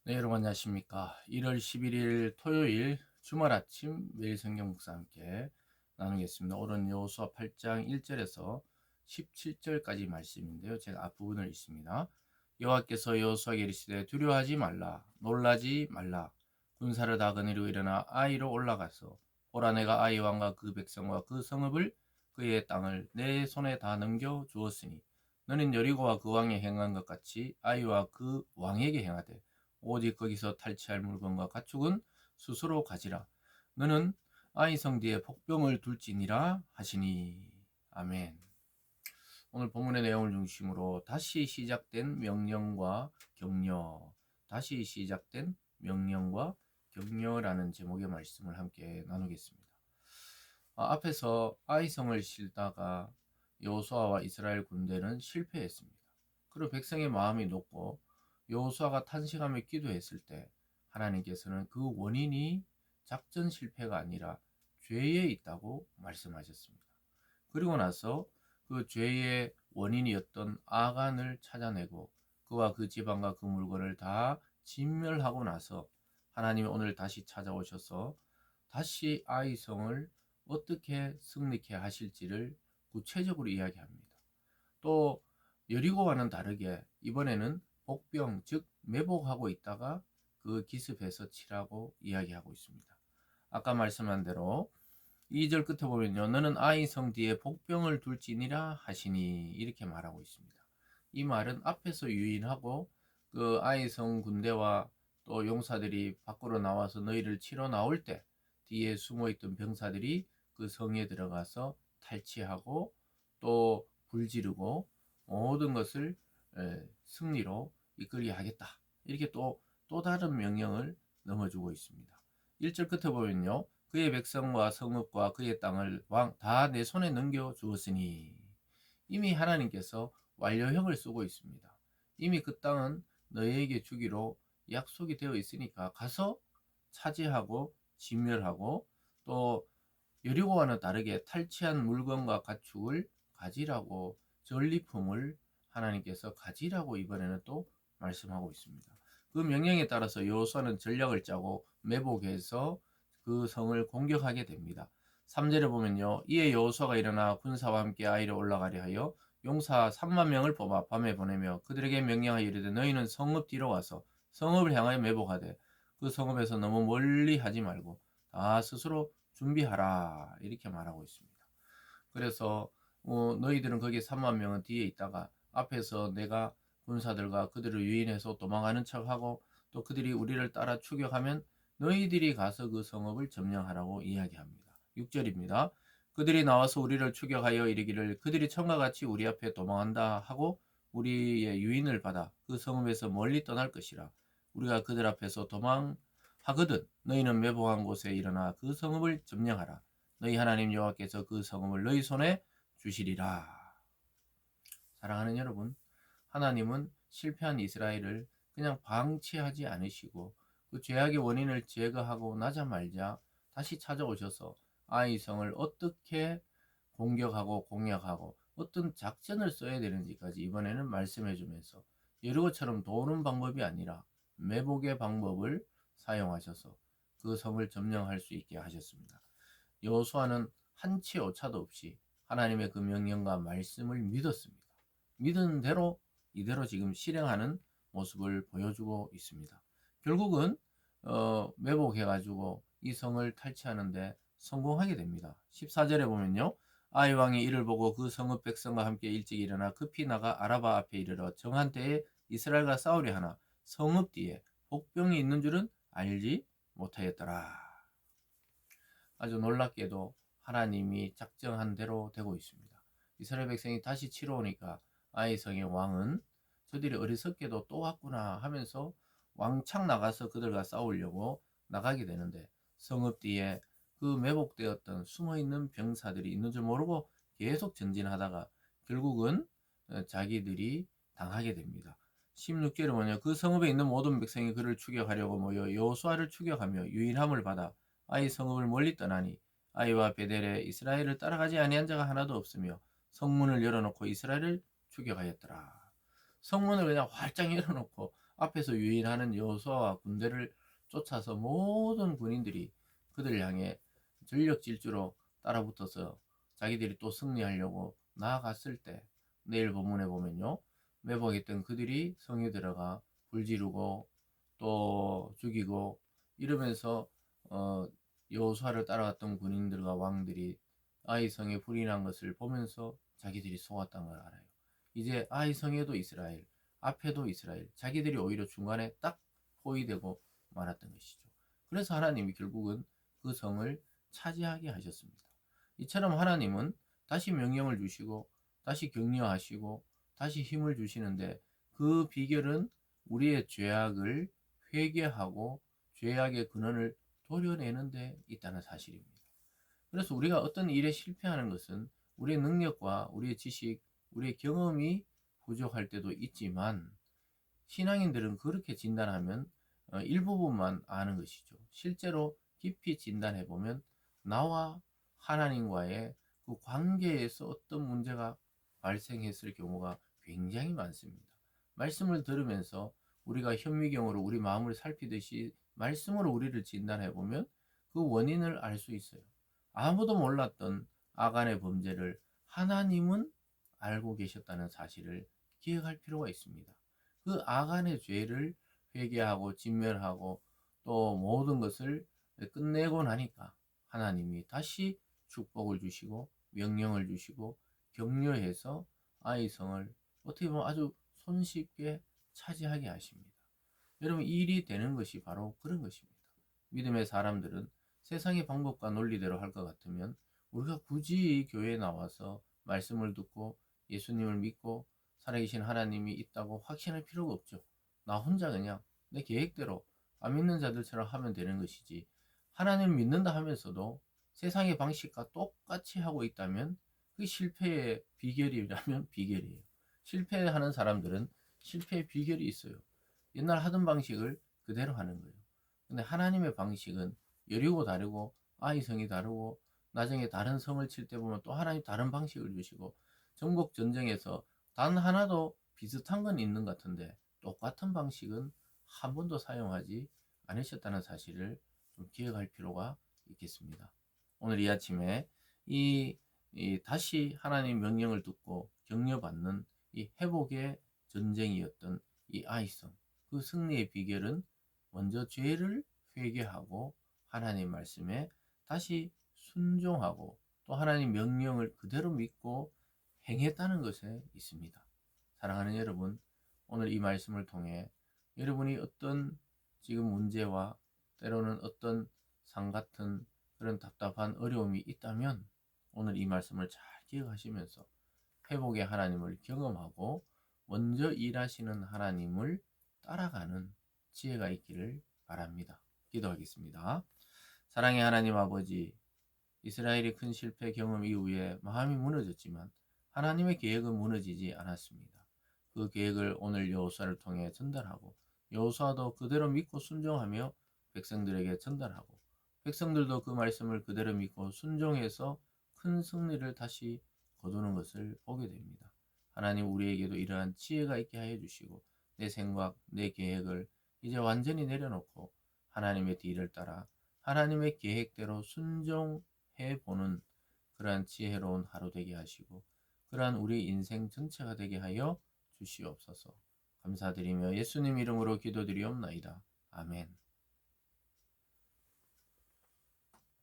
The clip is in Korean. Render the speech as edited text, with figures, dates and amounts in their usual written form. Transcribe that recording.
네, 여러분 안녕하십니까. 1월 11일 토요일 주말 아침 매일 성경 묵상 함께 나누겠습니다. 오늘은 여호수아 8장 1절에서 17절까지 말씀인데요. 제가 앞부분을 읽습니다. 여호와께서 여호수아에게 이르시되 두려워하지 말라, 놀라지 말라. 군사를 다 거느리고 일어나 아이로 올라가서 보라, 내가 아이 왕과 그 백성과 그 성읍을 그의 땅을 내 손에 다 넘겨 주었으니 너는 여리고와 그 왕에 행한 것 같이 아이와 그 왕에게 행하되 오직 거기서 탈취할 물건과 가축은 스스로 가지라. 너는 아이 성뒤에 복병을 둘지니라 하시니. 아멘. 오늘 본문의 내용을 중심으로 다시 시작된 명령과 격려, 다시 시작된 명령과 격려라는 제목의 말씀을 함께 나누겠습니다. 앞에서 아이성을 실다가 여호수아와 이스라엘 군대는 실패했습니다. 그리고 백성의 마음이 높고 여호수아가 탄식하며 기도했을 때 하나님께서는 그 원인이 작전 실패가 아니라 죄에 있다고 말씀하셨습니다. 그리고 나서 그 죄의 원인이었던 아간을 찾아내고 그와 그 지방과 그 물건을 다 진멸하고 나서 하나님이 오늘 다시 찾아오셔서 다시 아이성을 어떻게 승리케 하실지를 구체적으로 이야기합니다. 또 여리고와는 다르게 이번에는 복병, 즉 매복하고 있다가 그 기습해서 치라고 이야기하고 있습니다. 아까 말씀한 대로 2절 끝에 보면요, 너는 아이성 뒤에 복병을 둘지니라 하시니, 이렇게 말하고 있습니다. 이 말은 앞에서 유인하고 그 아이성 군대와 또 용사들이 밖으로 나와서 너희를 치러 나올 때 뒤에 숨어있던 병사들이 그 성에 들어가서 탈취하고 또 불지르고 모든 것을 승리로 이끌게 하겠다, 이렇게 또 다른 명령을 넘어주고 있습니다. 1절 끝에 보면요, 그의 백성과 성읍과 그의 땅을 왕 다 내 손에 넘겨 주었으니, 이미 하나님께서 완료형을 쓰고 있습니다. 이미 그 땅은 너희에게 주기로 약속이 되어 있으니까 가서 차지하고 진멸하고, 또 여리고와는 다르게 탈취한 물건과 가축을 가지라고, 전리품을 하나님께서 가지라고 이번에는 또 말씀하고 있습니다. 그 명령에 따라서 여호수아는 전략을 짜고 매복해서 그 성을 공격하게 됩니다. 3절에 보면요, 이에 여호수아가 일어나 군사와 함께 아이로 올라가려 하여 용사 3만 명을 뽑아 밤에 보내며 그들에게 명령하여 이르되 너희는 성읍 뒤로 와서 성읍을 향하여 매복하되 그 성읍에서 너무 멀리 하지 말고 다 스스로 준비하라, 이렇게 말하고 있습니다. 그래서 너희들은 거기 3만 명은 뒤에 있다가 앞에서 내가 군사들과 그들을 유인해서 도망가는 척하고 또 그들이 우리를 따라 추격하면 너희들이 가서 그 성읍을 점령하라고 이야기합니다. 6절입니다. 그들이 나와서 우리를 추격하여 이르기를 그들이 처음과 같이 우리 앞에 도망한다 하고 우리의 유인을 받아 그 성읍에서 멀리 떠날 것이라. 우리가 그들 앞에서 도망하거든 너희는 매복한 곳에 일어나 그 성읍을 점령하라. 너희 하나님 여호와께서 그 성읍을 너희 손에 주시리라. 사랑하는 여러분, 하나님은 실패한 이스라엘을 그냥 방치하지 않으시고 그 죄악의 원인을 제거하고 나자말자 다시 찾아오셔서 아이성을 어떻게 공격하고 공략하고 어떤 작전을 써야 되는지까지 이번에는 말씀해 주면서 여리고처럼 도는 방법이 아니라 매복의 방법을 사용하셔서 그 성을 점령할 수 있게 하셨습니다. 여호수아는 한치 오차도 없이 하나님의 그 명령과 말씀을 믿었습니다. 믿은 대로 이대로 지금 실행하는 모습을 보여주고 있습니다. 결국은 매복해가지고 이 성을 탈취하는데 성공하게 됩니다. 14절에 보면요, 아이 왕이 이를 보고 그 성읍 백성과 함께 일찍 일어나 급히 나가 아라바 앞에 이르러 정한 때에 이스라엘과 싸우려 하나 성읍 뒤에 복병이 있는 줄은 알지 못하였더라. 아주 놀랍게도 하나님이 작정한 대로 되고 있습니다. 이스라엘 백성이 다시 치러 오니까 아이성의 왕은 저들이 어리석게도 또 왔구나 하면서 왕창 나가서 그들과 싸우려고 나가게 되는데, 성읍 뒤에 그 매복되었던 숨어있는 병사들이 있는 줄 모르고 계속 전진하다가 결국은 자기들이 당하게 됩니다. 16절에 보면 그 성읍에 있는 모든 백성이 그를 추격하려고 모여 여호수아를 추격하며 유일함을 받아 아이 성읍을 멀리 떠나니 아이와 베델에 이스라엘을 따라가지 아니한 자가 하나도 없으며 성문을 열어놓고 이스라엘을 추격하였더라. 성문을 그냥 활짝 열어놓고 앞에서 유인하는 여호수아와 군대를 쫓아서 모든 군인들이 그들을 향해 전력 질주로 따라붙어서 자기들이 또 승리하려고 나아갔을 때, 내일 본문에 보면요, 매복했던 그들이 성에 들어가 불 지르고 또 죽이고 이러면서 어, 여호수아를 따라갔던 군인들과 왕들이 아이 성에 불이 난 것을 보면서 자기들이 속았던 걸 알아요. 이제 아이 성에도 이스라엘, 앞에도 이스라엘, 자기들이 오히려 중간에 딱 포위되고 말았던 것이죠. 그래서 하나님이 결국은 그 성을 차지하게 하셨습니다. 이처럼 하나님은 다시 명령을 주시고 다시 격려하시고 다시 힘을 주시는데, 그 비결은 우리의 죄악을 회개하고 죄악의 근원을 도려내는 데 있다는 사실입니다. 그래서 우리가 어떤 일에 실패하는 것은 우리의 능력과 우리의 지식, 우리의 경험이 부족할 때도 있지만, 신앙인들은 그렇게 진단하면 일부분만 아는 것이죠. 실제로 깊이 진단해 보면 나와 하나님과의 그 관계에서 어떤 문제가 발생했을 경우가 굉장히 많습니다. 말씀을 들으면서 우리가 현미경으로 우리 마음을 살피듯이 말씀으로 우리를 진단해 보면 그 원인을 알 수 있어요. 아무도 몰랐던 아간의 범죄를 하나님은 알고 계셨다는 사실을 기억할 필요가 있습니다. 그 아간의 죄를 회개하고 진멸하고 또 모든 것을 끝내고 나니까 하나님이 다시 축복을 주시고 명령을 주시고 격려해서 아이성을 어떻게 보면 아주 손쉽게 차지하게 하십니다. 여러분, 일이 되는 것이 바로 그런 것입니다. 믿음의 사람들은 세상의 방법과 논리대로 할 것 같으면 우리가 굳이 교회에 나와서 말씀을 듣고 예수님을 믿고 살아계신 하나님이 있다고 확신할 필요가 없죠. 나 혼자 그냥 내 계획대로 안 믿는 자들처럼 하면 되는 것이지, 하나님을 믿는다 하면서도 세상의 방식과 똑같이 하고 있다면 그 실패의 비결이라면 비결이에요. 실패하는 사람들은 실패의 비결이 있어요. 옛날 하던 방식을 그대로 하는 거예요. 근데 하나님의 방식은 여리고 다르고 아이성이 다르고 나중에 다른 성을 칠 때 보면 또 하나님 다른 방식을 주시고, 전국 전쟁에서 단 하나도 비슷한 건 있는 것 같은데 똑같은 방식은 한 번도 사용하지 않으셨다는 사실을 좀 기억할 필요가 있겠습니다. 오늘 이 아침에 이, 이 다시 하나님 명령을 듣고 격려받는 이 회복의 전쟁이었던 이 아이성, 그 승리의 비결은 먼저 죄를 회개하고 하나님 말씀에 다시 순종하고 또 하나님 명령을 그대로 믿고 행했다는 것에 있습니다. 사랑하는 여러분, 오늘 이 말씀을 통해 여러분이 어떤 지금 문제와 때로는 어떤 상 같은 그런 답답한 어려움이 있다면 오늘 이 말씀을 잘 기억하시면서 회복의 하나님을 경험하고 먼저 일하시는 하나님을 따라가는 지혜가 있기를 바랍니다. 기도하겠습니다. 사랑의 하나님 아버지, 이스라엘이 큰 실패 경험 이후에 마음이 무너졌지만 하나님의 계획은 무너지지 않았습니다. 그 계획을 오늘 여호수아를 통해 전달하고 여호수아도 그대로 믿고 순종하며 백성들에게 전달하고 백성들도 그 말씀을 그대로 믿고 순종해서 큰 승리를 다시 거두는 것을 보게 됩니다. 하나님, 우리에게도 이러한 지혜가 있게 하여 주시고 내 생각, 내 계획을 이제 완전히 내려놓고 하나님의 뒤를 따라 하나님의 계획대로 순종해 보는 그러한 지혜로운 하루 되게 하시고 그러한 우리 인생 전체가 되게 하여 주시옵소서. 감사드리며 예수님 이름으로 기도드리옵나이다. 아멘.